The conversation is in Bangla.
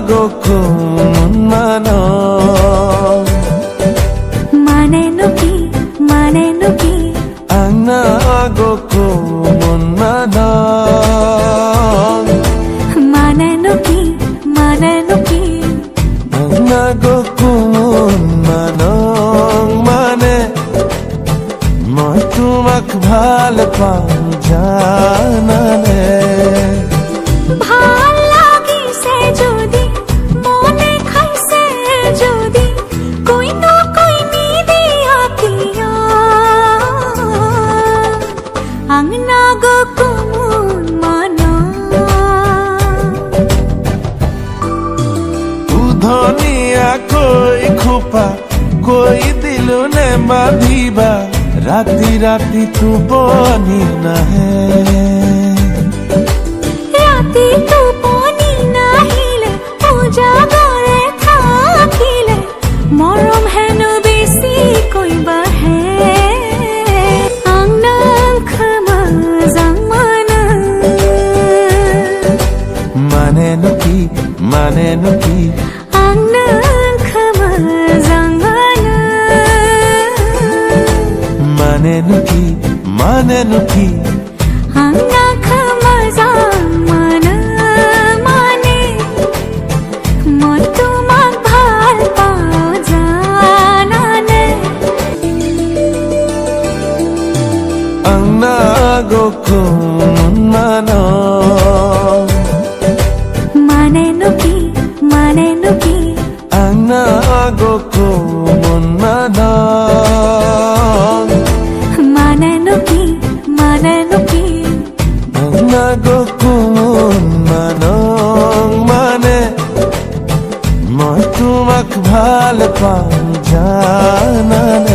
গকুন মানো মানে নুকি angna gokun maano মানে নুকি angna gokun maano মানে মই তোমাক ভাল পাওঁ জানানে ভাল লাগিছে যদি মনে খাইছে যদি কই না কই নিদিয়া কিয়া আংনা গকুন মানো উধনিয়া কৈ খোপা কৈ দিলো নে বান্ধিবা ৰাতি ৰাতি টোপনি নাহে রাতি টোপনি নাহিলে উজাগৰে থাকিলে মৰম হেনো বেছি কইবা হে আংনাং খামা জামানা মানে নুকি আংনাং খামা জামানা মানে নুকি আংনা খামা জামানা মানে মই তোমাক ভাল পাওঁ জানানে angna gokun maano মানে নুকি angna gokun maano মানে নুকি angna gokun maano মানে মই তোমাক ভাল পাওঁ জানানে